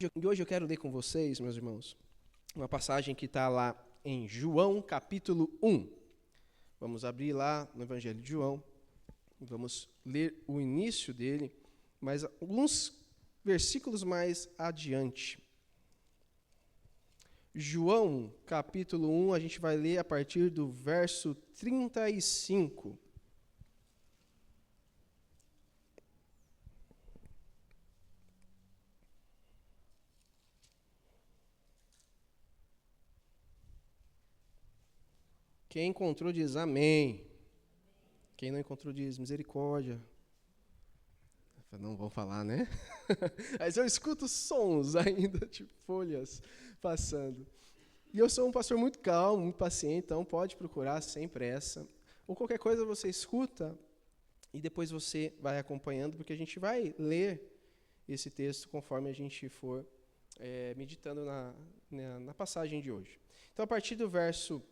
E hoje eu quero ler com vocês, meus irmãos, uma passagem que está lá em João, capítulo 1. Vamos abrir lá no Evangelho de João e vamos ler o início dele, mas alguns versículos mais adiante. João, capítulo 1, a gente vai ler a partir do verso 35. Quem encontrou diz amém. Quem não encontrou diz misericórdia. Não vão falar, né? Mas eu escuto sons ainda de folhas passando. E eu sou um pastor muito calmo, muito paciente, então pode procurar sem pressa. Ou qualquer coisa você escuta e depois você vai acompanhando, porque a gente vai ler esse texto conforme a gente for meditando na passagem de hoje. Então, a partir do verso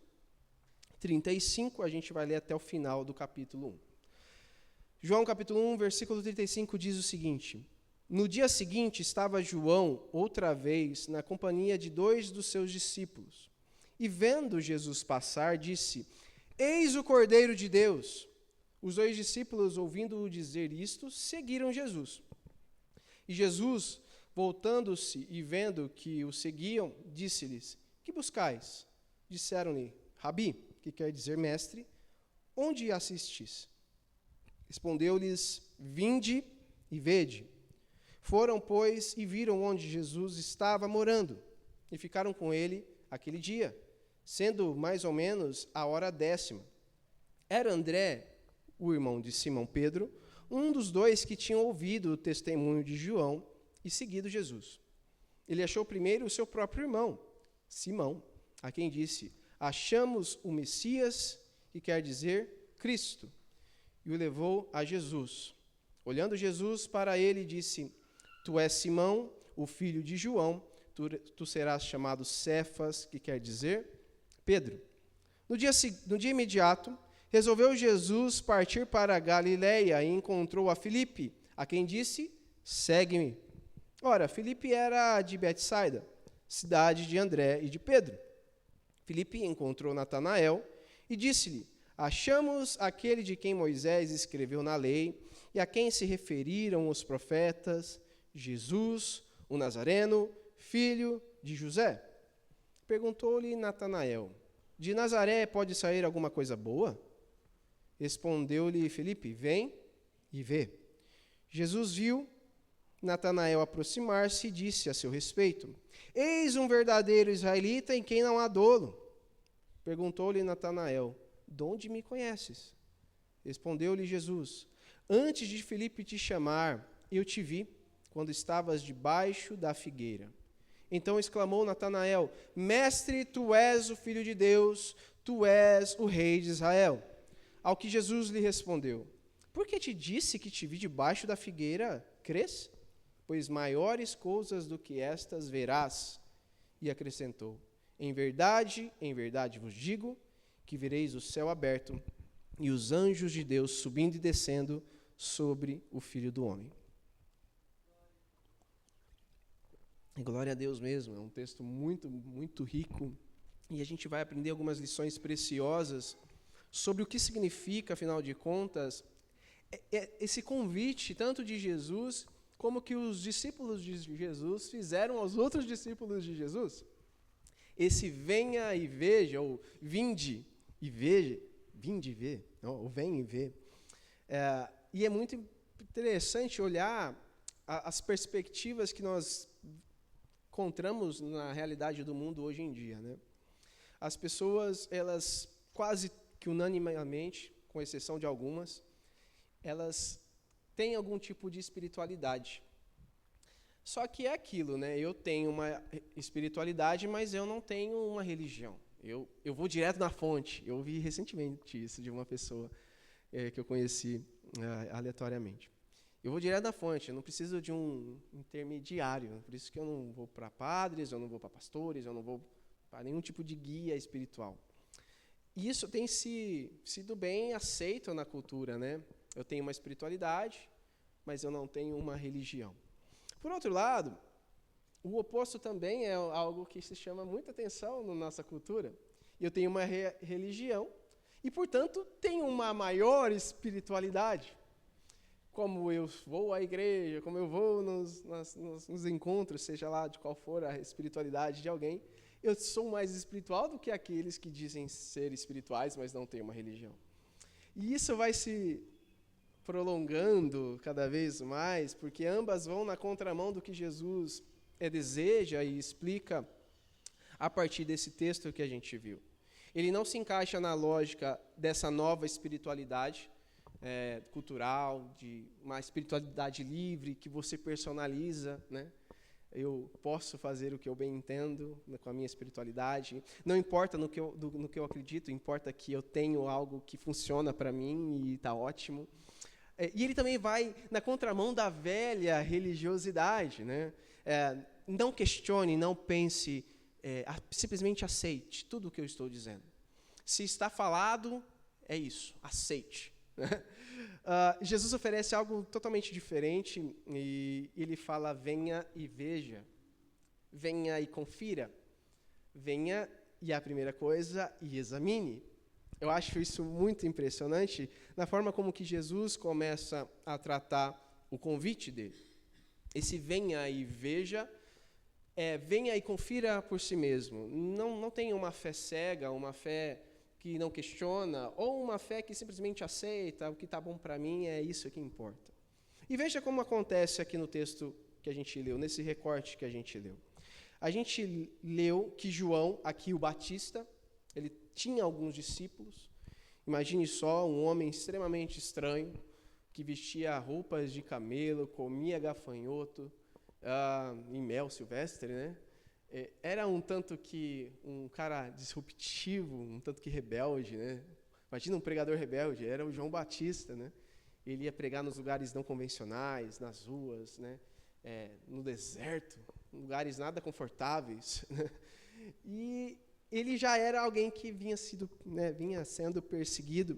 35, a gente vai ler até o final do capítulo 1. João capítulo 1, versículo 35 diz o seguinte: No dia seguinte estava João outra vez na companhia de 2 dos seus discípulos. E vendo Jesus passar, disse: Eis o Cordeiro de Deus. Os 2 discípulos, ouvindo-o dizer isto, seguiram Jesus. E Jesus, voltando-se e vendo que o seguiam, disse-lhes: Que buscais? Disseram-lhe: Rabi, que quer dizer mestre, onde assistis? Respondeu-lhes: Vinde e vede. Foram, pois, e viram onde Jesus estava morando, e ficaram com ele aquele dia, sendo mais ou menos a hora 10. Era André, o irmão de Simão Pedro, um dos 2 que tinham ouvido o testemunho de João e seguido Jesus. Ele achou primeiro o seu próprio irmão, Simão, a quem disse: Achamos o Messias, que quer dizer Cristo, e o levou a Jesus. Olhando Jesus para ele, disse: Tu és Simão, o filho de João, tu serás chamado Cefas, que quer dizer Pedro. No dia imediato, resolveu Jesus partir para a Galiléia e encontrou a Filipe, a quem disse: Segue-me. Ora, Filipe era de Betsaida, cidade de André e de Pedro. Filipe encontrou Natanael e disse-lhe: Achamos aquele de quem Moisés escreveu na lei e a quem se referiram os profetas, Jesus, o Nazareno, filho de José. Perguntou-lhe Natanael: De Nazaré pode sair alguma coisa boa? Respondeu-lhe Filipe: Vem e vê. Jesus viu Natanael aproximar-se e disse a seu respeito: Eis um verdadeiro israelita em quem não há dolo. Perguntou-lhe Natanael: De onde me conheces? Respondeu-lhe Jesus: Antes de Filipe te chamar, eu te vi, quando estavas debaixo da figueira. Então exclamou Natanael: Mestre, tu és o Filho de Deus, tu és o Rei de Israel. Ao que Jesus lhe respondeu: Por que te disse que te vi debaixo da figueira, crês? Pois maiores coisas do que estas verás. E acrescentou: em verdade vos digo, que vereis o céu aberto e os anjos de Deus subindo e descendo sobre o Filho do Homem. Glória a Deus mesmo, é um texto muito, muito rico, e a gente vai aprender algumas lições preciosas sobre o que significa, afinal de contas, esse convite, tanto de Jesus, como que os discípulos de Jesus fizeram aos outros discípulos de Jesus. Esse venha e veja, ou vinde e veja, vinde e vê, ou vem e vê. E é muito interessante olhar as perspectivas que nós encontramos na realidade do mundo hoje em dia, né? As pessoas, elas quase que unanimemente, com exceção de algumas, elas têm algum tipo de espiritualidade. Só que é aquilo, né? Eu tenho uma espiritualidade, mas eu não tenho uma religião. Eu vou direto na fonte. Eu ouvi recentemente isso de uma pessoa que eu conheci aleatoriamente. Eu vou direto na fonte, eu não preciso de um intermediário. Por isso que eu não vou para padres, eu não vou para pastores, eu não vou para nenhum tipo de guia espiritual. E isso tem sido bem aceito na cultura, né? Eu tenho uma espiritualidade, mas eu não tenho uma religião. Por outro lado, o oposto também é algo que se chama muita atenção na nossa cultura. Eu tenho uma religião e, portanto, tenho uma maior espiritualidade. Como eu vou à igreja, como eu vou nos encontros, seja lá de qual for a espiritualidade de alguém, eu sou mais espiritual do que aqueles que dizem ser espirituais, mas não têm uma religião. E isso vai se prolongando cada vez mais, porque ambas vão na contramão do que Jesus deseja e explica a partir desse texto que a gente viu. Ele não se encaixa na lógica dessa nova espiritualidade cultural, de uma espiritualidade livre, que você personaliza, né? Eu posso fazer o que eu bem entendo com a minha espiritualidade. Não importa no que eu acredito, importa que eu tenho algo que funciona para mim e está ótimo. E ele também vai na contramão da velha religiosidade, né? Não questione, não pense, simplesmente aceite tudo o que eu estou dizendo. Se está falado, é isso, aceite. Jesus oferece algo totalmente diferente e ele fala: venha e veja, venha e confira, venha e a primeira coisa, e examine. Eu acho isso muito impressionante na forma como que Jesus começa a tratar o convite dele. Esse venha e veja, venha e confira por si mesmo. Não tenha uma fé cega, uma fé que não questiona, ou uma fé que simplesmente aceita, o que está bom para mim é isso que importa. E veja como acontece aqui no texto que a gente leu, nesse recorte que a gente leu. A gente leu que João, aqui o Batista, ele tinha alguns discípulos. Imagine só um homem extremamente estranho, que vestia roupas de camelo, comia gafanhoto e mel silvestre, né? Era um tanto que um cara disruptivo, um tanto que rebelde, né? Imagina um pregador rebelde, era o João Batista, né? Ele ia pregar nos lugares não convencionais, nas ruas, né? No deserto, lugares nada confortáveis, né? E ele já era alguém que vinha sendo perseguido,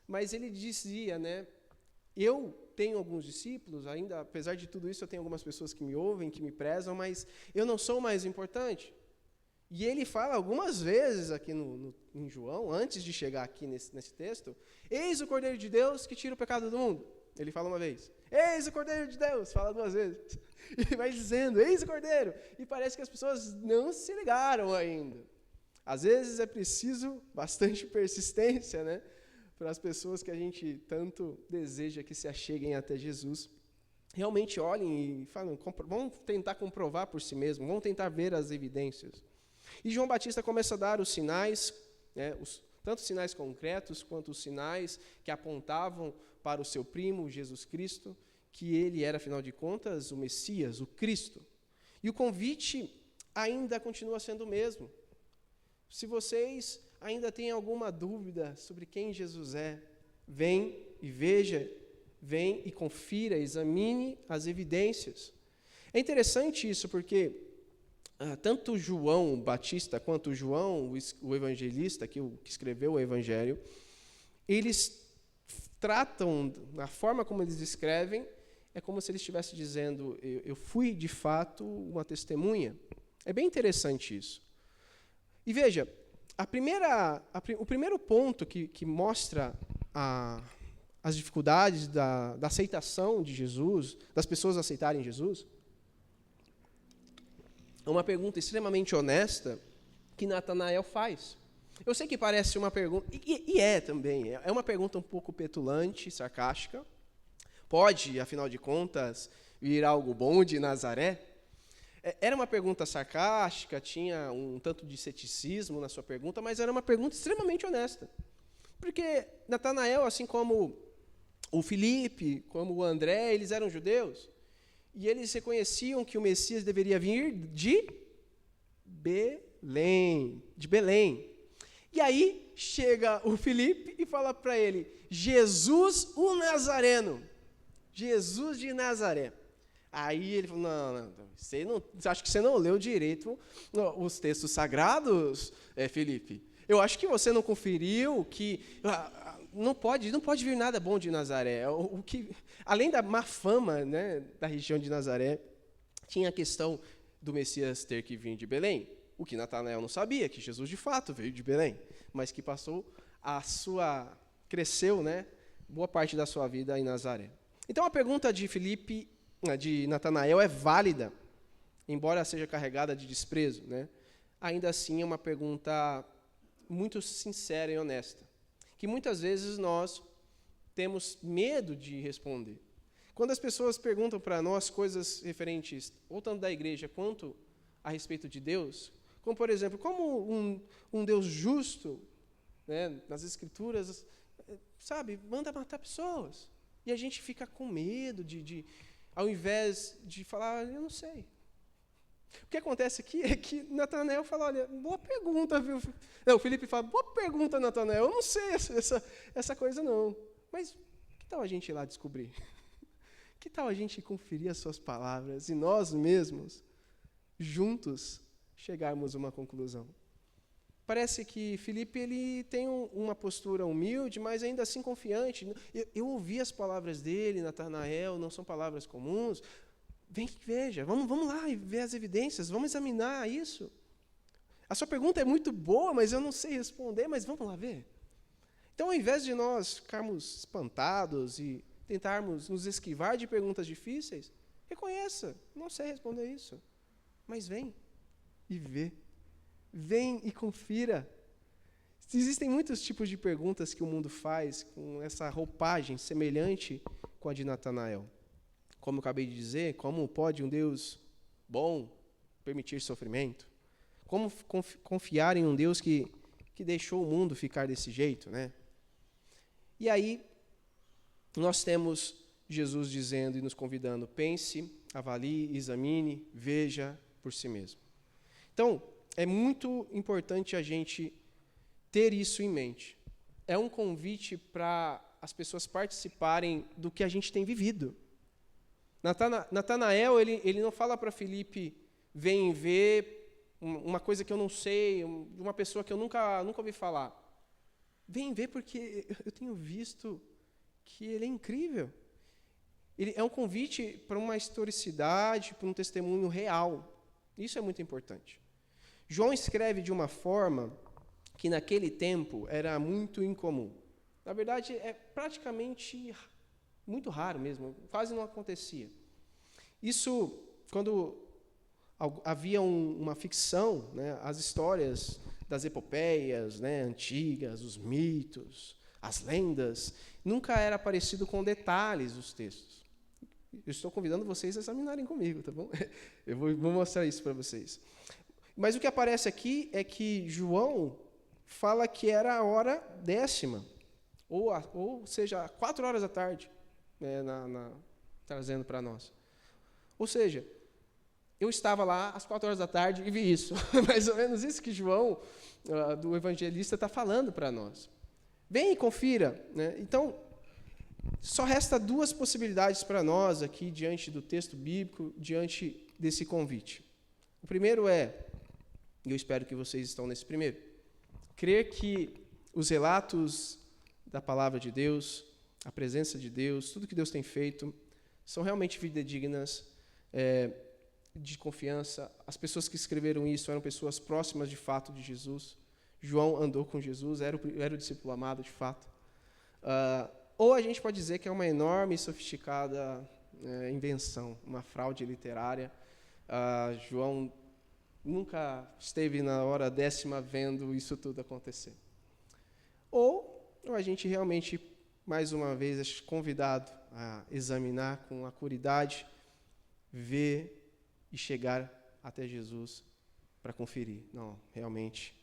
mas ele dizia, né? Eu tenho alguns discípulos, ainda, apesar de tudo isso, eu tenho algumas pessoas que me ouvem, que me prezam, mas eu não sou o mais importante. E ele fala algumas vezes aqui em João, antes de chegar aqui nesse texto: eis o Cordeiro de Deus que tira o pecado do mundo. Ele fala uma vez. Eis o Cordeiro de Deus, fala duas vezes. E vai dizendo, eis o Cordeiro. E parece que as pessoas não se ligaram ainda. Às vezes é preciso bastante persistência, né? Para as pessoas que a gente tanto deseja que se acheguem até Jesus, realmente olhem e falem, vão tentar comprovar por si mesmos, vão tentar ver as evidências. E João Batista começa a dar os sinais, né, tanto os sinais concretos quanto os sinais que apontavam para o seu primo, Jesus Cristo, que ele era, afinal de contas, o Messias, o Cristo. E o convite ainda continua sendo o mesmo. Se vocês ainda têm alguma dúvida sobre quem Jesus é, vem e veja, vem e confira, examine as evidências. É interessante isso porque tanto João Batista quanto João, o evangelista, que escreveu o evangelho, eles tratam, na forma como eles escrevem, é como se ele estivesse dizendo, eu fui de fato uma testemunha. É bem interessante isso. E veja, o primeiro ponto que mostra as dificuldades da aceitação de Jesus, das pessoas aceitarem Jesus, é uma pergunta extremamente honesta que Natanael faz. Eu sei que parece uma pergunta, e é também, é uma pergunta um pouco petulante, sarcástica. Pode, afinal de contas, vir algo bom de Nazaré? Era uma pergunta sarcástica, tinha um tanto de ceticismo na sua pergunta, mas era uma pergunta extremamente honesta. Porque Natanael, assim como o Filipe, como o André, eles eram judeus, e eles reconheciam que o Messias deveria vir de Belém. E aí chega o Filipe e fala para ele, Jesus o Nazareno, Jesus de Nazaré. Aí ele falou, não, acho que você não leu direito os textos sagrados, Felipe. Eu acho que você não conferiu que não pode vir nada bom de Nazaré. Além da má fama, né, da região de Nazaré, tinha a questão do Messias ter que vir de Belém. O que Natanael não sabia, que Jesus de fato veio de Belém, mas que cresceu, né, boa parte da sua vida em Nazaré. Então a pergunta de Natanael é válida, embora seja carregada de desprezo, né? Ainda assim é uma pergunta muito sincera e honesta, que muitas vezes nós temos medo de responder. Quando as pessoas perguntam para nós coisas referentes, ou tanto da igreja quanto a respeito de Deus, como, por exemplo, como um Deus justo, né, nas Escrituras, sabe, manda matar pessoas. E a gente fica com medo ao invés de falar, eu não sei. O que acontece aqui é que Natanael fala, olha, boa pergunta, viu? Não, o Felipe fala, boa pergunta, Natanael, eu não sei essa coisa não. Mas que tal a gente ir lá descobrir? Que tal a gente conferir as suas palavras e nós mesmos, juntos, chegarmos a uma conclusão? Parece que Felipe ele tem uma postura humilde, mas ainda assim confiante. Eu ouvi as palavras dele, Natanael, não são palavras comuns. Vem que veja, vamos lá e ver as evidências, vamos examinar isso. A sua pergunta é muito boa, mas eu não sei responder, mas vamos lá ver. Então, ao invés de nós ficarmos espantados e tentarmos nos esquivar de perguntas difíceis, reconheça, não sei responder isso, mas vem e vê. Vem e confira. Existem muitos tipos de perguntas que o mundo faz com essa roupagem semelhante com a de Natanael. Como eu acabei de dizer, como pode um Deus bom permitir sofrimento? Como confiar em um Deus que deixou o mundo ficar desse jeito, né? E aí, nós temos Jesus dizendo e nos convidando, pense, avalie, examine, veja por si mesmo. Então, é muito importante a gente ter isso em mente. É um convite para as pessoas participarem do que a gente tem vivido. Natanael, ele não fala para Felipe, vem ver uma coisa que eu não sei, de uma pessoa que eu nunca ouvi falar. Vem ver porque eu tenho visto que ele é incrível. Ele é um convite para uma historicidade, para um testemunho real. Isso é muito importante. João escreve de uma forma que naquele tempo era muito incomum. Na verdade, é praticamente muito raro mesmo, quase não acontecia. Isso, quando havia uma ficção, né, as histórias das epopeias, né, antigas, os mitos, as lendas, nunca era parecido com detalhes os textos. Eu estou convidando vocês a examinarem comigo, tá bom? Eu vou mostrar isso para vocês. Mas o que aparece aqui é que João fala que era a hora 10ª, ou seja, 4 horas da tarde, né, trazendo para nós. Ou seja, eu estava lá às 4 horas da tarde e vi isso. Mais ou menos isso que João, do evangelista, está falando para nós. Vem e confira, né? Então, só resta 2 possibilidades para nós aqui, diante do texto bíblico, diante desse convite. O primeiro é, e eu espero que vocês estão nesse primeiro, crer que os relatos da palavra de Deus, a presença de Deus, tudo que Deus tem feito, são realmente fidedignas, de confiança. As pessoas que escreveram isso eram pessoas próximas de fato de Jesus. João andou com Jesus, era o discípulo amado de fato. Ou a gente pode dizer que é uma enorme e sofisticada invenção, uma fraude literária. João nunca esteve na hora 10ª vendo isso tudo acontecer. Ou a gente realmente, mais uma vez, é convidado a examinar com acuridade, ver e chegar até Jesus para conferir. Não, realmente.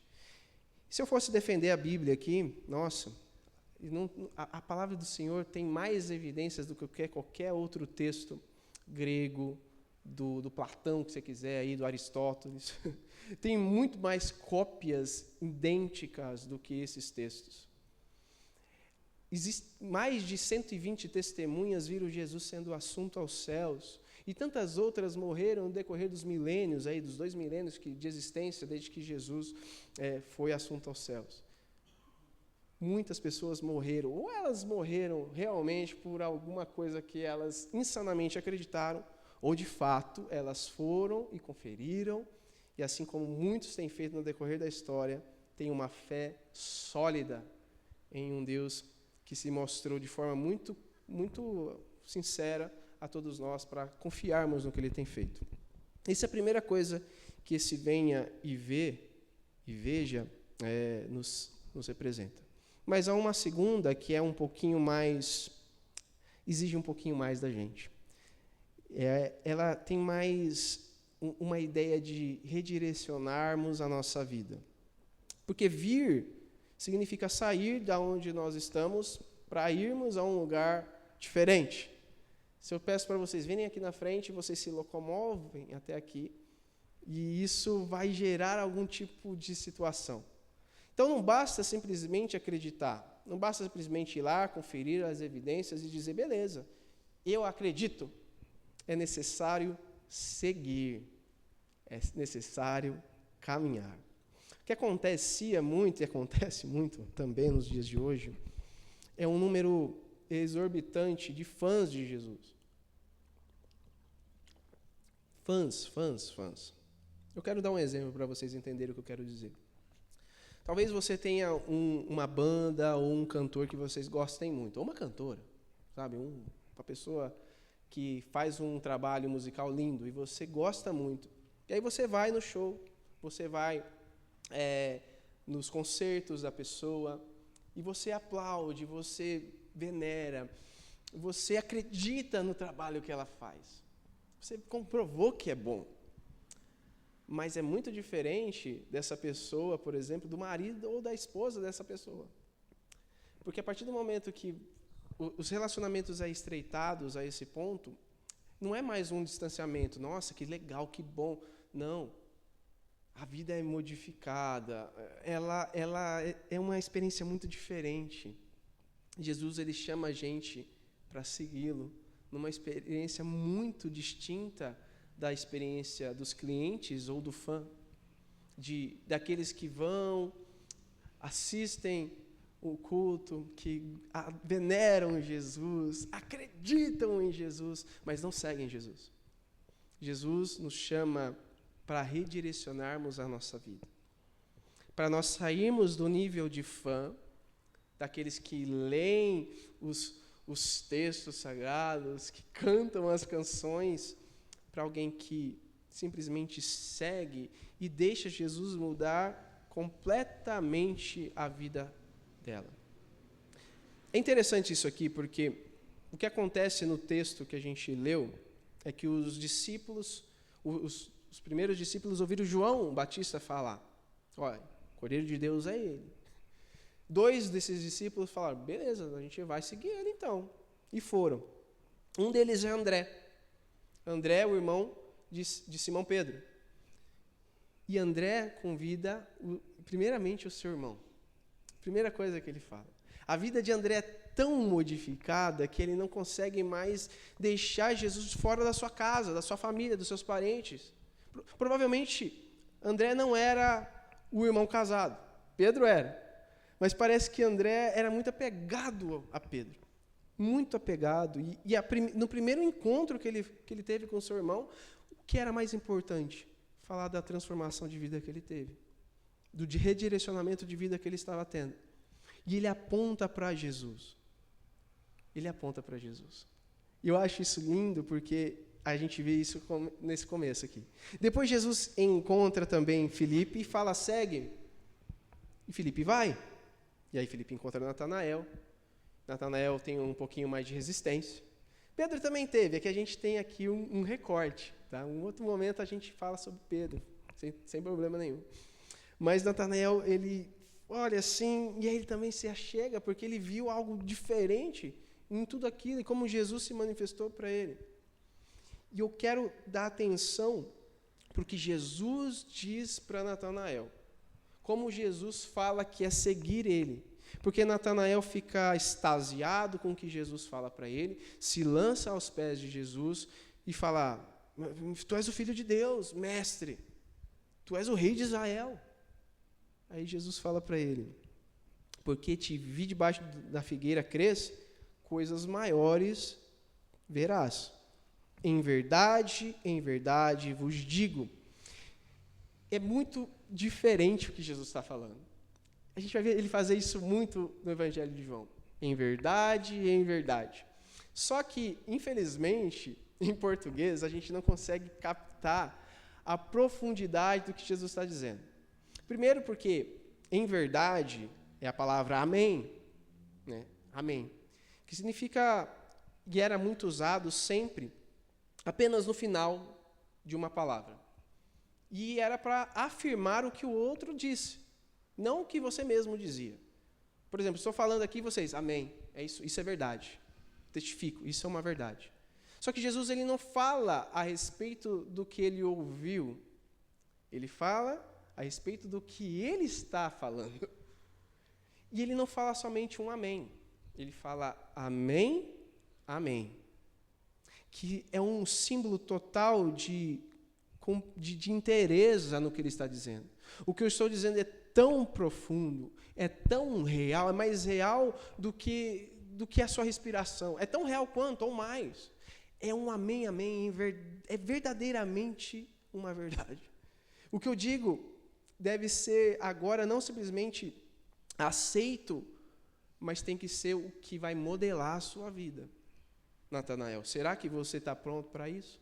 Se eu fosse defender a Bíblia aqui, nossa, a palavra do Senhor tem mais evidências do que qualquer outro texto grego, do Platão, que você quiser, aí, do Aristóteles. Tem muito mais cópias idênticas do que esses textos. Existem mais de 120 testemunhas viram Jesus sendo assunto aos céus, e tantas outras morreram no decorrer dos milênios, aí, dos 2 milênios de existência, desde que Jesus foi assunto aos céus. Muitas pessoas morreram, ou elas morreram realmente por alguma coisa que elas insanamente acreditaram, ou de fato elas foram e conferiram, e assim como muitos têm feito no decorrer da história, têm uma fé sólida em um Deus que se mostrou de forma muito, muito sincera a todos nós para confiarmos no que Ele tem feito. Essa é a primeira coisa que esse venha e veja nos representa. Mas há uma segunda que é um pouquinho mais, exige um pouquinho mais da gente. Ela tem mais uma ideia de redirecionarmos a nossa vida. Porque vir significa sair da onde nós estamos para irmos a um lugar diferente. Se eu peço para vocês virem aqui na frente, vocês se locomovem até aqui, e isso vai gerar algum tipo de situação. Então não basta simplesmente acreditar, não basta simplesmente ir lá, conferir as evidências e dizer, beleza, eu acredito. É necessário seguir, é necessário caminhar. O que acontecia muito, e acontece muito também nos dias de hoje, é um número exorbitante de fãs de Jesus. Fãs. Eu quero dar um exemplo para vocês entenderem o que eu quero dizer. Talvez você tenha uma banda ou um cantor que vocês gostem muito, ou uma cantora, sabe? Uma pessoa que faz um trabalho musical lindo e você gosta muito. E aí você vai no show, você vai nos concertos da pessoa e você aplaude, você venera, você acredita no trabalho que ela faz. Você comprovou que é bom. Mas é muito diferente dessa pessoa, por exemplo, do marido ou da esposa dessa pessoa. Porque a partir do momento que os relacionamentos estreitados a esse ponto, não é mais um distanciamento. Nossa, que legal, que bom. Não. A vida é modificada. Ela é uma experiência muito diferente. Jesus, ele chama a gente para segui-lo numa experiência muito distinta da experiência dos clientes ou do fã, daqueles que vão, assistem o culto, que veneram Jesus, acreditam em Jesus, mas não seguem Jesus. Jesus nos chama para redirecionarmos a nossa vida, para nós sairmos do nível de fã, daqueles que leem os textos sagrados, que cantam as canções, para alguém que simplesmente segue e deixa Jesus mudar completamente a vida dela. É interessante isso aqui, porque o que acontece no texto que a gente leu é que os discípulos, os primeiros discípulos ouviram João Batista falar, olha, o Cordeiro de Deus é ele. 2 desses discípulos falaram, beleza, a gente vai seguir ele então. E foram. Um deles é André. André é o irmão de Simão Pedro. E André convida, primeiramente, o seu irmão. Primeira coisa que ele fala. A vida de André é tão modificada que ele não consegue mais deixar Jesus fora da sua casa, da sua família, dos seus parentes. Provavelmente, André não era o irmão casado. Pedro era. Mas parece que André era muito apegado a Pedro. Muito apegado. No primeiro encontro que ele teve com seu irmão, o que era mais importante? Falar da transformação de vida que ele teve. De redirecionamento de vida que ele estava tendo. E ele aponta para Jesus. Ele aponta para Jesus. E eu acho isso lindo porque a gente vê isso nesse começo aqui. Depois Jesus encontra também Filipe e fala, segue. E Filipe vai. E aí Filipe encontra Natanael. Natanael tem um pouquinho mais de resistência. Pedro também teve, é que a gente tem aqui um recorte. Tá? Um outro momento a gente fala sobre Pedro, sem problema nenhum. Mas Natanael, ele olha assim, e aí ele também se achega, porque ele viu algo diferente em tudo aquilo, e como Jesus se manifestou para ele. E eu quero dar atenção para o que Jesus diz para Natanael. Como Jesus fala que é seguir ele. Porque Natanael fica extasiado com o que Jesus fala para ele, se lança aos pés de Jesus e fala, tu és o Filho de Deus, mestre, tu és o Rei de Israel. Aí Jesus fala para ele, porque te vi debaixo da figueira, crês, coisas maiores verás. em verdade vos digo. É muito diferente o que Jesus está falando. A gente vai ver ele fazer isso muito no Evangelho de João. Em verdade. Só que, infelizmente, em português, a gente não consegue captar a profundidade do que Jesus está dizendo. Primeiro porque, em verdade, é a palavra amém, né? Amém. Que significa, e era muito usado sempre, apenas no final de uma palavra. E era para afirmar o que o outro disse, não o que você mesmo dizia. Por exemplo, estou falando aqui, vocês, amém, é isso é verdade. Testifico, isso é uma verdade. Só que Jesus ele não fala a respeito do que ele ouviu, ele fala a respeito do que ele está falando. E ele não fala somente um amém, ele fala amém, amém. Que é um símbolo total de interesse no que ele está dizendo. O que eu estou dizendo é tão profundo, é tão real, é mais real do que a sua respiração. É tão real quanto, ou mais. É um amém, amém, é verdadeiramente uma verdade. O que eu digo deve ser agora não simplesmente aceito, mas tem que ser o que vai modelar a sua vida. Natanael, será que você está pronto para isso?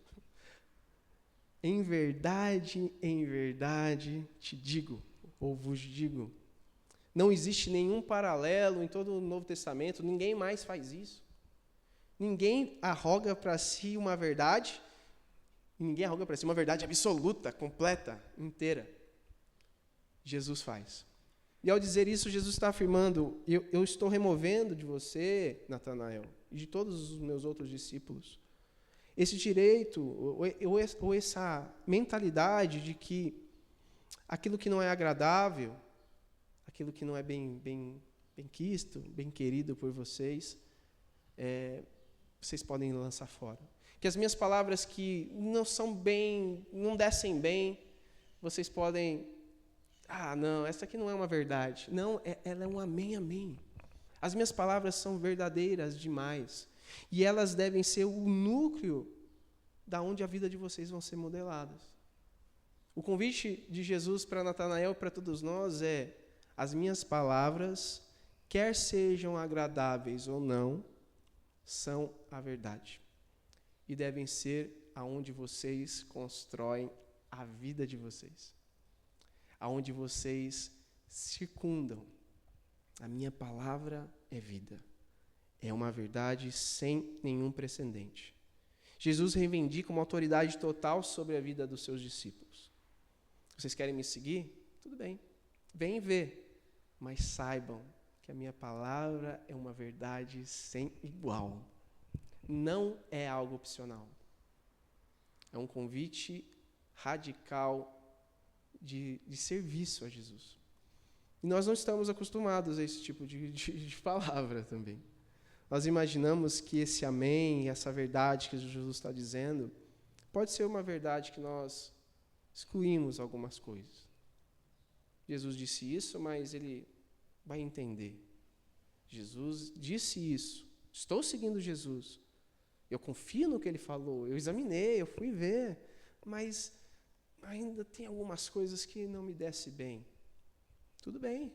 Em verdade te digo, ou vos digo, não existe nenhum paralelo em todo o Novo Testamento, ninguém mais faz isso. Ninguém arroga para si uma verdade, ninguém arroga para si uma verdade absoluta, completa, inteira. Jesus faz. E ao dizer isso, Jesus está afirmando, eu estou removendo de você, Natanael, e de todos os meus outros discípulos, esse direito, ou essa mentalidade de que aquilo que não é agradável, aquilo que não é bem quisto, bem querido por vocês, vocês podem lançar fora. Que as minhas palavras que não descem bem, vocês podem, não, essa aqui não é uma verdade. Não, ela é um amém, amém. As minhas palavras são verdadeiras demais. E elas devem ser o núcleo da onde a vida de vocês vão ser modeladas. O convite de Jesus para Natanael e para todos nós é: as minhas palavras, quer sejam agradáveis ou não, são a verdade. E devem ser aonde vocês constroem a vida de vocês. Aonde vocês circundam. A minha palavra é vida. É uma verdade sem nenhum precedente. Jesus reivindica uma autoridade total sobre a vida dos seus discípulos. Vocês querem me seguir? Tudo bem. Vem ver. Mas saibam que a minha palavra é uma verdade sem igual. Não é algo opcional. É um convite radical de serviço a Jesus. E nós não estamos acostumados a esse tipo de palavra também. Nós imaginamos que esse amém, essa verdade que Jesus está dizendo, pode ser uma verdade que nós excluímos algumas coisas. Jesus disse isso, mas ele vai entender. Jesus disse isso. Estou seguindo Jesus. Eu confio no que ele falou. Eu examinei, eu fui ver. Mas ainda tem algumas coisas que não me desce bem. Tudo bem.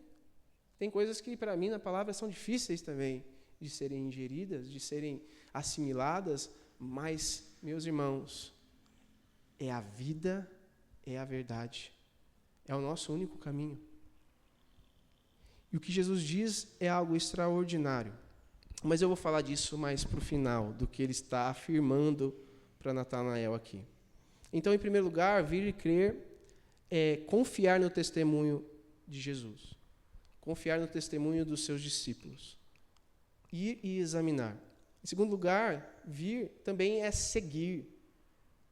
Tem coisas que, para mim, na palavra, são difíceis também de serem ingeridas, de serem assimiladas, mas, meus irmãos, é a vida, é a verdade. É o nosso único caminho. E o que Jesus diz é algo extraordinário. Mas eu vou falar disso mais para o final, do que ele está afirmando para Natanael aqui. Então, em primeiro lugar, vir e crer é confiar no testemunho de Jesus. Confiar no testemunho dos seus discípulos. Ir e examinar. Em segundo lugar, vir também é seguir,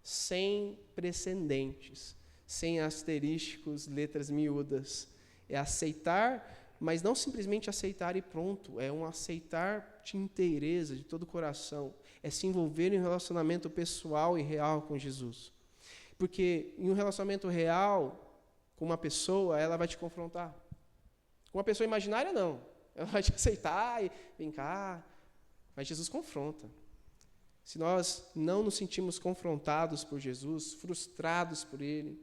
sem precedentes, sem asterísticos, letras miúdas. É aceitar, mas não simplesmente aceitar e pronto. É um aceitar de inteireza, de todo o coração. É se envolver em um relacionamento pessoal e real com Jesus. Porque em um relacionamento real com uma pessoa, ela vai te confrontar. Com uma pessoa imaginária, não. Ela vai te aceitar e vem cá. Mas Jesus confronta. se nós não nos sentimos confrontados por Jesus, frustrados por Ele,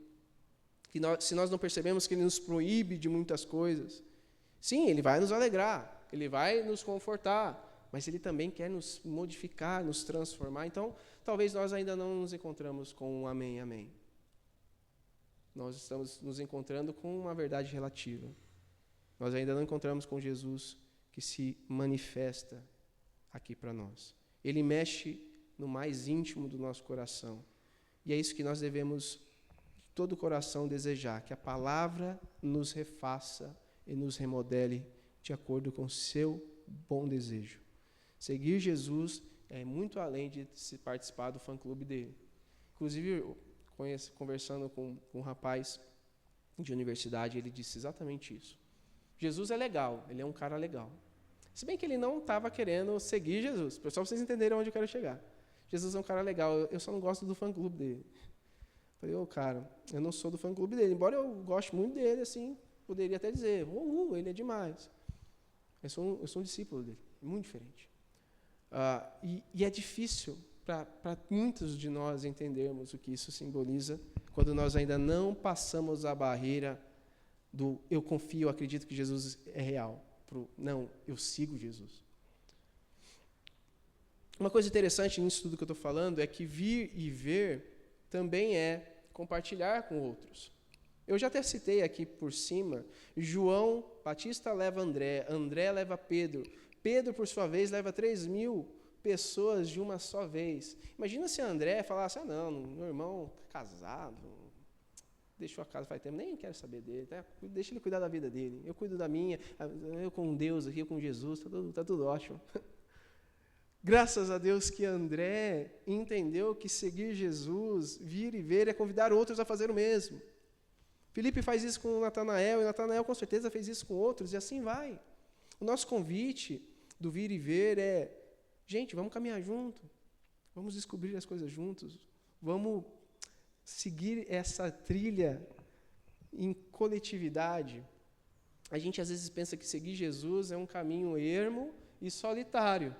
se nós não percebemos que Ele nos proíbe de muitas coisas, sim, Ele vai nos alegrar, Ele vai nos confortar, mas Ele também quer nos modificar, nos transformar. Então, talvez nós ainda não nos encontramos com um amém, amém. Nós estamos nos encontrando com uma verdade relativa. Nós ainda não encontramos com Jesus que se manifesta aqui para nós. Ele mexe no mais íntimo do nosso coração. E é isso que nós devemos, de todo o coração, desejar, que a palavra nos refaça e nos remodele de acordo com o seu bom desejo. Seguir Jesus é muito além de se participar do fã-clube dele. Inclusive, conversando com um rapaz de universidade, ele disse exatamente isso. Jesus é legal, ele é um cara legal. Se bem que ele não estava querendo seguir Jesus, só para vocês entenderem onde eu quero chegar. Jesus é um cara legal, eu só não gosto do fã-clube dele. Falei, cara, eu não sou do fã-clube dele, embora eu goste muito dele, assim, poderia até dizer, ele é demais. Eu sou um discípulo dele, muito diferente. E é difícil para muitos de nós entendermos o que isso simboliza, quando nós ainda não passamos a barreira do eu confio, eu acredito que Jesus é real, não, eu sigo Jesus. Uma coisa interessante nisso tudo que eu estou falando é que vir e ver também é compartilhar com outros. Eu já até citei aqui por cima, João Batista leva André, André leva Pedro, Pedro, por sua vez, leva 3.000 pessoas de uma só vez. Imagina se André falasse, não, meu irmão casado, deixou a casa faz tempo, nem quero saber dele, tá? Deixa ele cuidar da vida dele, eu cuido da minha, eu com Deus aqui, eu com Jesus, tá tudo ótimo. Graças a Deus que André entendeu que seguir Jesus, vir e ver, é convidar outros a fazer o mesmo. Felipe faz isso com Natanael, e Natanael com certeza fez isso com outros, e assim vai. O nosso convite do vir e ver é, gente, vamos caminhar junto, vamos descobrir as coisas juntos, vamos seguir essa trilha em coletividade. A gente às vezes pensa que seguir Jesus é um caminho ermo e solitário.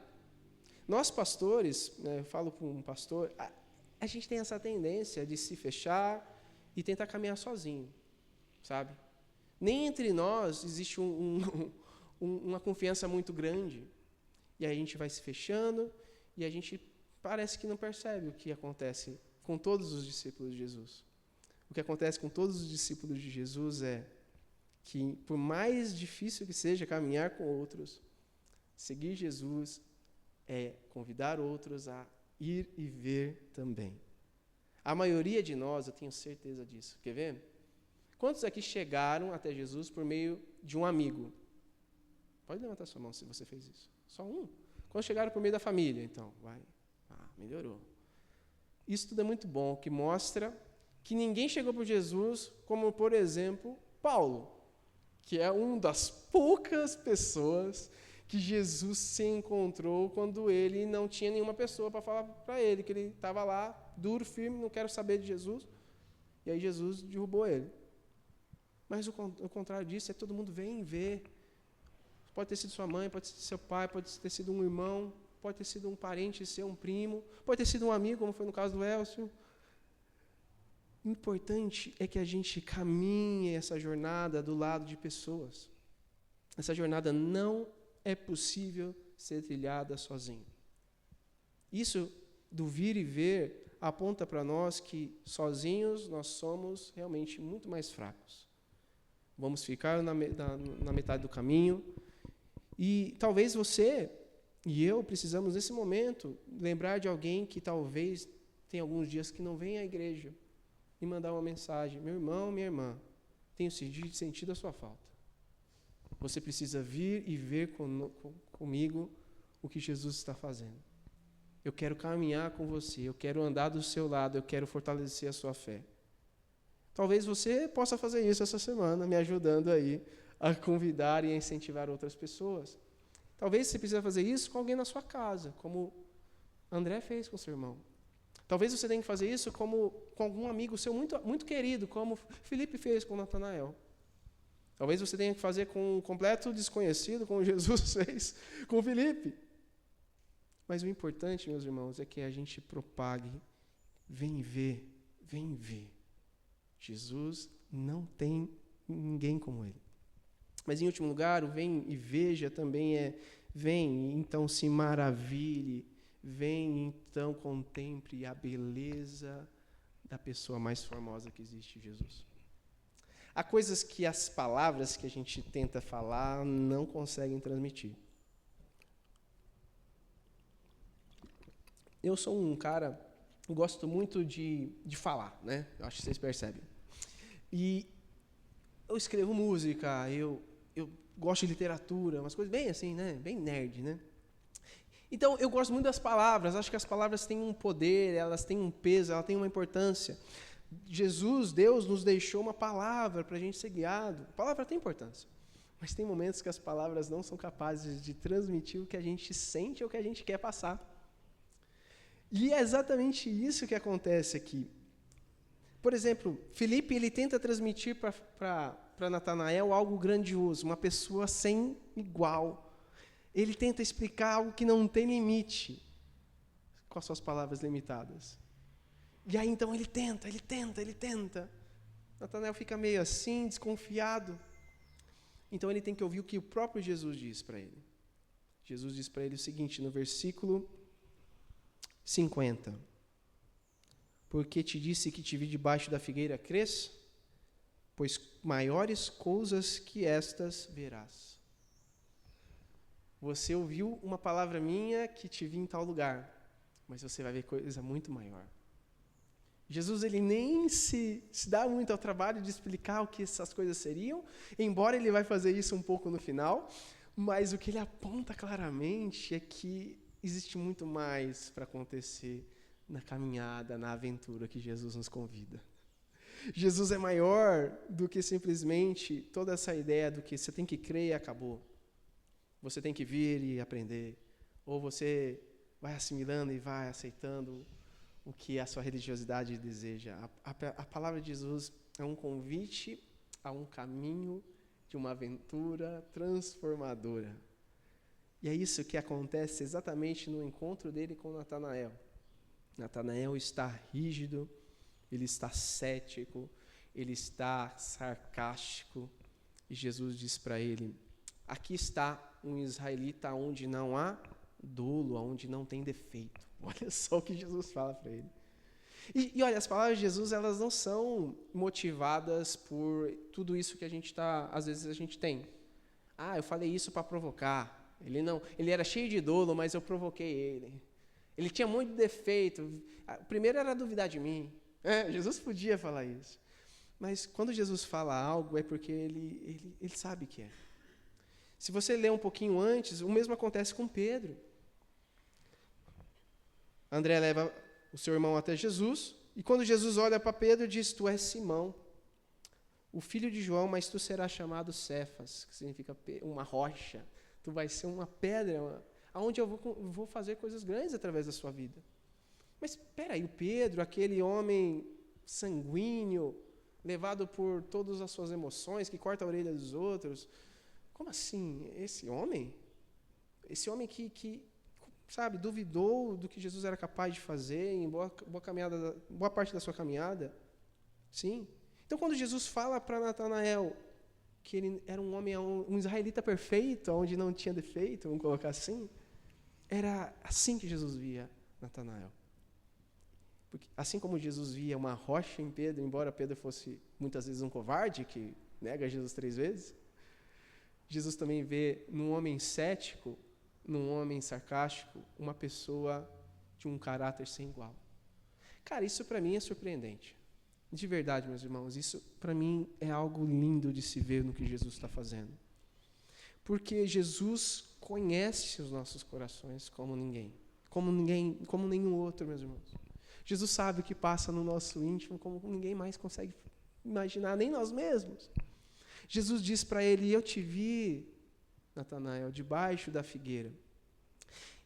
Nós pastores, eu falo com um pastor, a gente tem essa tendência de se fechar e tentar caminhar sozinho, sabe? Nem entre nós existe uma confiança muito grande. E aí a gente vai se fechando e a gente parece que não percebe o que acontece com todos os discípulos de Jesus. O que acontece com todos os discípulos de Jesus é que, por mais difícil que seja caminhar com outros, seguir Jesus é convidar outros a ir e ver também. A maioria de nós, eu tenho certeza disso. Quer ver? Quantos aqui chegaram até Jesus por meio de um amigo? Pode levantar sua mão se você fez isso. Só um. Quantos chegaram por meio da família? Então, vai. Melhorou. Isso tudo é muito bom, que mostra que ninguém chegou por Jesus como, por exemplo, Paulo, que é uma das poucas pessoas que Jesus se encontrou quando ele não tinha nenhuma pessoa para falar para ele, que ele estava lá, duro, firme, não quero saber de Jesus, e aí Jesus derrubou ele. Mas o contrário disso é todo mundo vem ver. Pode ter sido sua mãe, pode ser seu pai, pode ter sido um irmão, pode ter sido um parente seu, um primo, pode ter sido um amigo, como foi no caso do Elcio. O importante é que a gente caminhe essa jornada do lado de pessoas. Essa jornada não é possível ser trilhada sozinho. Isso do vir e ver aponta para nós que sozinhos nós somos realmente muito mais fracos. Vamos ficar na metade do caminho e talvez você e eu precisamos nesse momento lembrar de alguém que talvez tenha alguns dias que não vem à igreja e mandar uma mensagem: meu irmão, minha irmã, tenho sentido a sua falta. Você precisa vir e ver comigo o que Jesus está fazendo. Eu quero caminhar com você, eu quero andar do seu lado, eu quero fortalecer a sua fé. Talvez você possa fazer isso essa semana, me ajudando aí a convidar e a incentivar outras pessoas. Talvez você precise fazer isso com alguém na sua casa, como André fez com seu irmão. Talvez você tenha que fazer isso com algum amigo seu muito, muito querido, como Felipe fez com Natanael. Talvez você tenha que fazer com um completo desconhecido, como Jesus fez com Felipe. Mas o importante, meus irmãos, é que a gente propague, vem ver. Jesus não tem ninguém como ele. Mas em último lugar, o vem e veja também vem, então se maravilhe, vem, então contemple a beleza da pessoa mais formosa que existe, Jesus. Há coisas que as palavras que a gente tenta falar não conseguem transmitir. Eu sou um cara, gosto muito de falar, né? Eu acho que vocês percebem. E eu escrevo música, eu gosto de literatura, umas coisas bem assim, né? Bem nerd, né? Então, eu gosto muito das palavras, acho que as palavras têm um poder, elas têm um peso, elas têm uma importância. Jesus, Deus, nos deixou uma palavra para a gente ser guiado. A palavra tem importância, mas tem momentos que as palavras não são capazes de transmitir o que a gente sente ou o que a gente quer passar. E é exatamente isso que acontece aqui. Por exemplo, Filipe, ele tenta transmitir para Natanael algo grandioso, uma pessoa sem igual. Ele tenta explicar algo que não tem limite, com as suas palavras limitadas. E aí, então, ele tenta. Natanael fica meio assim, desconfiado. Então, ele tem que ouvir o que o próprio Jesus diz para ele. Jesus diz para ele o seguinte, no versículo 50. Porque te disse que te vi debaixo da figueira, crês? Pois maiores coisas que estas verás. Você ouviu uma palavra minha que te vi em tal lugar, mas você vai ver coisa muito maior. Jesus, ele nem se dá muito ao trabalho de explicar o que essas coisas seriam, embora ele vai fazer isso um pouco no final, mas o que ele aponta claramente é que existe muito mais para acontecer na caminhada, na aventura que Jesus nos convida. Jesus é maior do que simplesmente toda essa ideia do que você tem que crer e acabou. Você tem que vir e aprender. Ou você vai assimilando e vai aceitando o que a sua religiosidade deseja. A palavra de Jesus é um convite a um caminho de uma aventura transformadora. E é isso que acontece exatamente no encontro dele com Natanael. Natanael está rígido, ele está cético, ele está sarcástico. E Jesus diz para ele, aqui está um israelita onde não há dolo, onde não tem defeito. Olha só o que Jesus fala para ele. E olha, as palavras de Jesus, elas não são motivadas por tudo isso que às vezes a gente tem. Eu falei isso para provocar. Ele era cheio de dolo, mas eu provoquei ele. Ele tinha muito defeito. O primeiro era duvidar de mim. Jesus podia falar isso. Mas quando Jesus fala algo, é porque ele sabe que é. Se você ler um pouquinho antes, o mesmo acontece com Pedro. André leva o seu irmão até Jesus, e quando Jesus olha para Pedro, diz, tu és Simão, o filho de João, mas tu serás chamado Cefas, que significa uma rocha. Tu vais ser uma pedra, onde eu vou fazer coisas grandes através da sua vida. Mas espera aí, o Pedro, aquele homem sanguíneo, levado por todas as suas emoções, que corta a orelha dos outros, como assim? Esse homem que duvidou do que Jesus era capaz de fazer em boa parte da sua caminhada? Sim. Então, quando Jesus fala para Natanael que ele era um homem, um israelita perfeito, onde não tinha defeito, vamos colocar assim, era assim que Jesus via Natanael. Porque, assim como Jesus via uma rocha em Pedro, embora Pedro fosse muitas vezes um covarde, que nega Jesus 3 vezes, Jesus também vê num homem cético, num homem sarcástico, uma pessoa de um caráter sem igual. Cara, isso para mim é surpreendente. De verdade, meus irmãos, isso para mim é algo lindo de se ver no que Jesus está fazendo. Porque Jesus conhece os nossos corações como nenhum outro, meus irmãos. Jesus sabe o que passa no nosso íntimo como ninguém mais consegue imaginar, nem nós mesmos. Jesus diz para ele, eu te vi, Natanael, debaixo da figueira.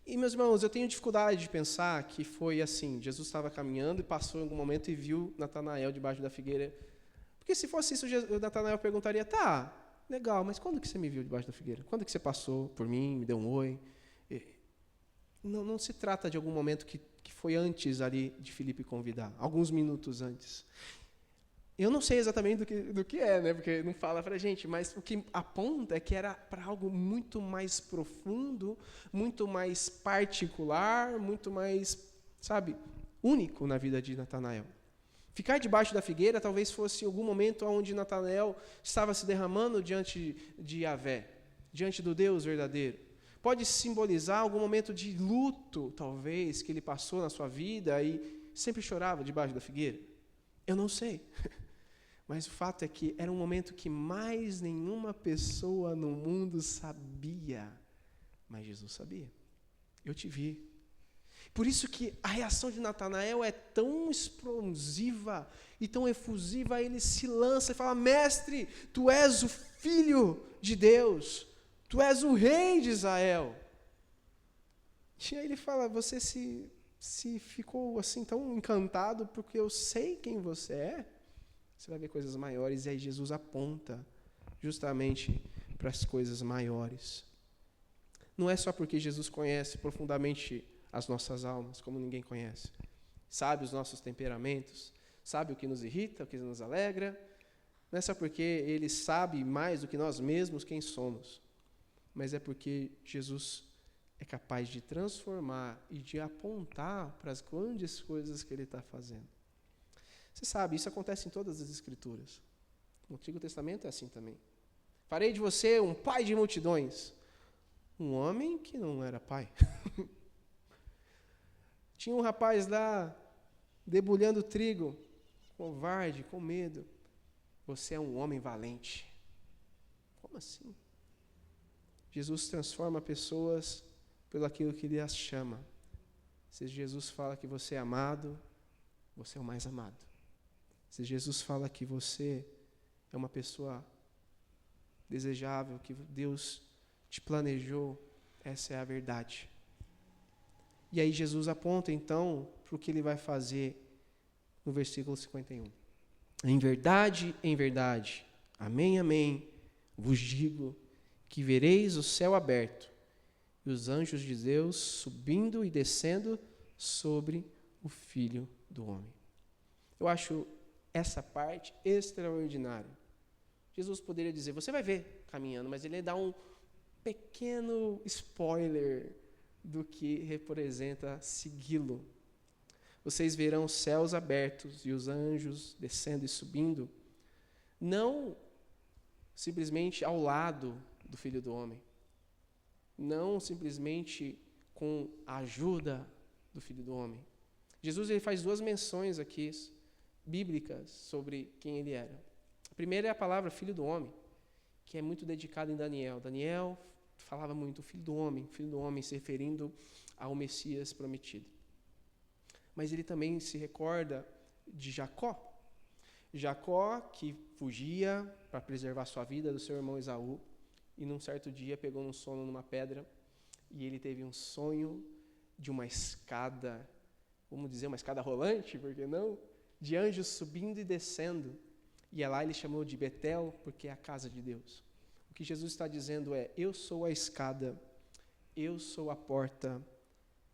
E, meus irmãos, eu tenho dificuldade de pensar que foi assim, Jesus estava caminhando e passou em algum momento e viu Natanael debaixo da figueira. Porque se fosse isso, Natanael perguntaria, tá, legal, mas quando que você me viu debaixo da figueira? Quando que você passou por mim, me deu um oi? Não se trata de algum momento que foi antes ali de Filipe convidar, alguns minutos antes. Eu não sei exatamente do que é, né? Porque não fala para a gente, mas o que aponta é que era para algo muito mais profundo, muito mais particular, muito mais, sabe, único na vida de Natanael. Ficar debaixo da figueira talvez fosse algum momento onde Natanael estava se derramando diante de Yahvé, diante do Deus verdadeiro. Pode simbolizar algum momento de luto, talvez, que ele passou na sua vida e sempre chorava debaixo da figueira. Eu não sei. Mas o fato é que era um momento que mais nenhuma pessoa no mundo sabia. Mas Jesus sabia. Eu te vi. Por isso que a reação de Natanael é tão explosiva e tão efusiva. Ele se lança e fala: Mestre, tu és o Filho de Deus. Tu és o Rei de Israel. E aí ele fala: você se ficou assim tão encantado porque eu sei quem você é? Você vai ver coisas maiores, e aí Jesus aponta justamente para as coisas maiores. Não é só porque Jesus conhece profundamente as nossas almas, como ninguém conhece. Sabe os nossos temperamentos, sabe o que nos irrita, o que nos alegra. Não é só porque Ele sabe mais do que nós mesmos quem somos, mas é porque Jesus é capaz de transformar e de apontar para as grandes coisas que Ele está fazendo. Você sabe, isso acontece em todas as Escrituras. No Antigo Testamento é assim também. Farei de você um pai de multidões. Um homem que não era pai. Tinha um rapaz lá, debulhando trigo, covarde, com medo. Você é um homem valente. Como assim? Jesus transforma pessoas pelo aquilo que Ele as chama. Se Jesus fala que você é amado, você é o mais amado. Se Jesus fala que você é uma pessoa desejável, que Deus te planejou, essa é a verdade. E aí Jesus aponta então para o que Ele vai fazer no versículo 51. Em verdade, amém, amém, vos digo que vereis o céu aberto e os anjos de Deus subindo e descendo sobre o Filho do Homem. Eu acho essa parte extraordinária. Jesus poderia dizer: você vai ver caminhando, mas Ele dá um pequeno spoiler do que representa segui-lo. Vocês verão os céus abertos e os anjos descendo e subindo, não simplesmente ao lado do Filho do Homem, não simplesmente com a ajuda do Filho do Homem. Jesus ele faz duas menções aqui bíblicas sobre quem Ele era. A primeira é a palavra Filho do Homem, que é muito dedicada em Daniel. Daniel falava muito Filho do Homem se referindo ao Messias prometido. Mas ele também se recorda de Jacó. Jacó que fugia para preservar sua vida do seu irmão Esaú, e num certo dia pegou um sono numa pedra, e ele teve um sonho de uma escada, vamos dizer uma escada rolante, por que não? De anjos subindo e descendo. E lá ele chamou de Betel, porque é a casa de Deus. O que Jesus está dizendo é: eu sou a escada, eu sou a porta,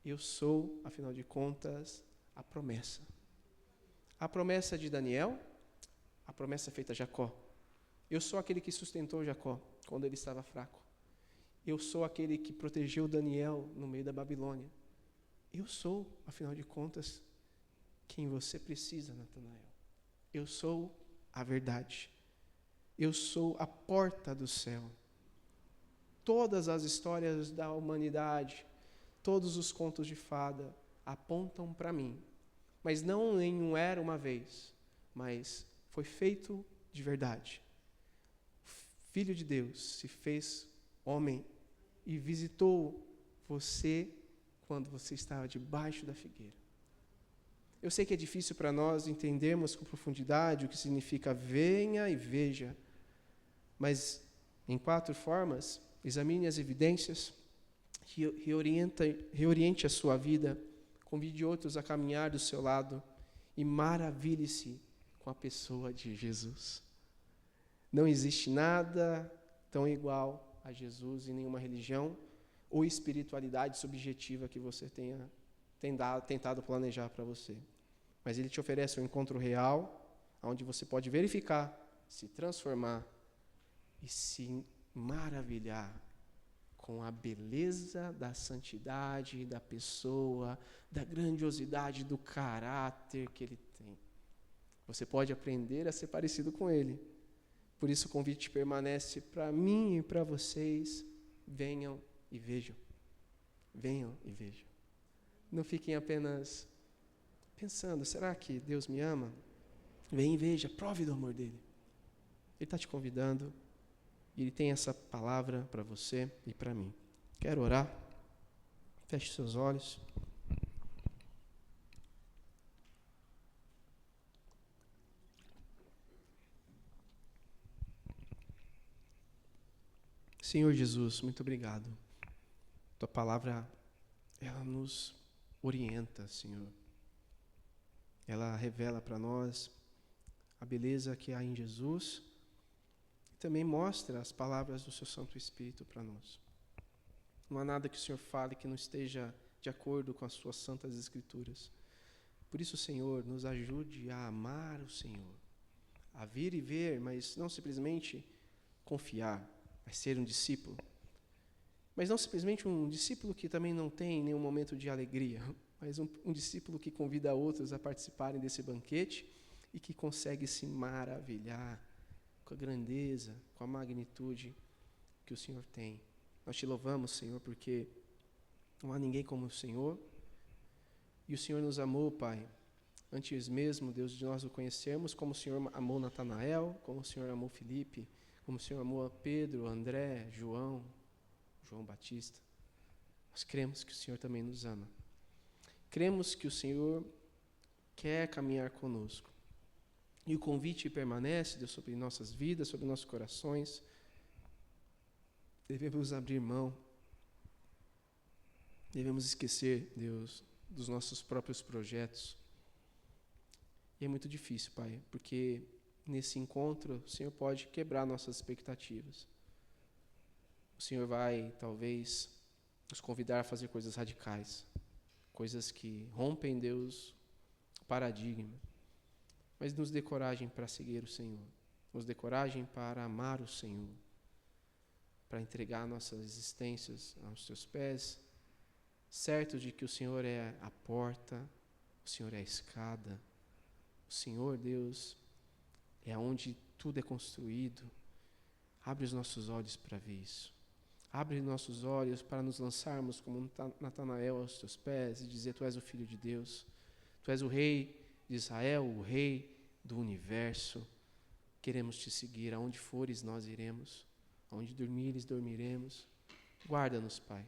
eu sou, afinal de contas, a promessa. A promessa de Daniel, a promessa feita a Jacó. Eu sou aquele que sustentou Jacó quando ele estava fraco. Eu sou aquele que protegeu Daniel no meio da Babilônia. Eu sou, afinal de contas, quem você precisa, Natanael. Eu sou a verdade. Eu sou a porta do céu. Todas as histórias da humanidade, todos os contos de fada apontam para mim. Mas não nenhum era uma vez, mas foi feito de verdade. O Filho de Deus se fez homem e visitou você quando você estava debaixo da figueira. Eu sei que é difícil para nós entendermos com profundidade o que significa venha e veja, mas em 4 formas, examine as evidências, reoriente a sua vida, convide outros a caminhar do seu lado e maravilhe-se com a pessoa de Jesus. Não existe nada tão igual a Jesus em nenhuma religião, ou espiritualidade subjetiva que você tenha tentado planejar para você. Mas ele te oferece um encontro real, onde você pode verificar, se transformar e se maravilhar com a beleza da santidade da pessoa, da grandiosidade do caráter que ele tem. Você pode aprender a ser parecido com ele. Por isso o convite permanece para mim e para vocês. Venham e vejam. Venham e vejam. Não fiquem apenas pensando, será que Deus me ama? Vem e veja, prove do amor dele. Ele está te convidando e ele tem essa palavra para você e para mim. Quero orar? Feche seus olhos. Senhor Jesus, muito obrigado. Tua palavra, ela nos orienta, Senhor. Ela revela para nós a beleza que há em Jesus e também mostra as palavras do seu Santo Espírito para nós. Não há nada que o Senhor fale que não esteja de acordo com as suas santas Escrituras. Por isso, Senhor, nos ajude a amar o Senhor, a vir e ver, mas não simplesmente confiar, mas ser um discípulo. Mas não simplesmente um discípulo que também não tem nenhum momento de alegria, mas um discípulo que convida outros a participarem desse banquete e que consegue se maravilhar com a grandeza, com a magnitude que o Senhor tem. Nós te louvamos, Senhor, porque não há ninguém como o Senhor. E o Senhor nos amou, Pai, antes mesmo, Deus, de nós o conhecermos, como o Senhor amou Natanael, como o Senhor amou Filipe, como o Senhor amou Pedro, André, João Batista. Nós cremos que o Senhor também nos ama. Cremos que o Senhor quer caminhar conosco. E o convite permanece, Deus, sobre nossas vidas, sobre nossos corações. Devemos abrir mão. Devemos esquecer, Deus, dos nossos próprios projetos. E é muito difícil, Pai, porque nesse encontro o Senhor pode quebrar nossas expectativas. O Senhor vai, talvez, nos convidar a fazer coisas radicais, coisas que rompem, Deus, o paradigma. Mas nos dê coragem para seguir o Senhor, nos dê coragem para amar o Senhor, para entregar nossas existências aos Teus pés, certos de que o Senhor é a porta, o Senhor é a escada, o Senhor, Deus, é onde tudo é construído. Abre os nossos olhos para ver isso. Abre nossos olhos para nos lançarmos como Natanael aos Teus pés e dizer, Tu és o Filho de Deus, Tu és o Rei de Israel, o Rei do Universo. Queremos Te seguir, aonde fores nós iremos, aonde dormires dormiremos. Guarda-nos, Pai,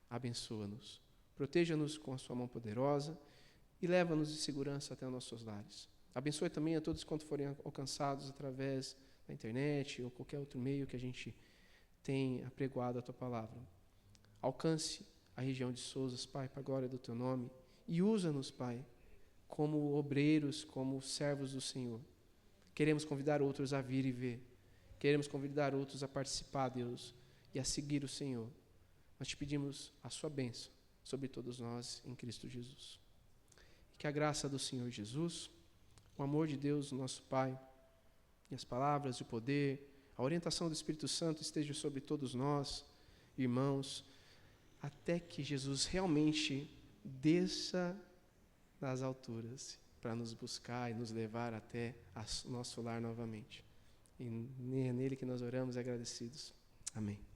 abençoa-nos, proteja-nos com a Sua mão poderosa e leva-nos de segurança até os nossos lares. Abençoe também a todos quanto forem alcançados através da internet ou qualquer outro meio que a gente tem apregoado a Tua palavra. Alcance a região de Souzas, Pai, para a glória do Teu nome, e usa-nos, Pai, como obreiros, como servos do Senhor. Queremos convidar outros a vir e ver. Queremos convidar outros a participar, Deus, e a seguir o Senhor. Nós Te pedimos a Sua bênção sobre todos nós em Cristo Jesus. E que a graça do Senhor Jesus, o amor de Deus, nosso Pai, e as palavras, o poder, a orientação do Espírito Santo esteja sobre todos nós, irmãos, até que Jesus realmente desça das alturas para nos buscar e nos levar até o nosso lar novamente. E é nele que nós oramos agradecidos. Amém.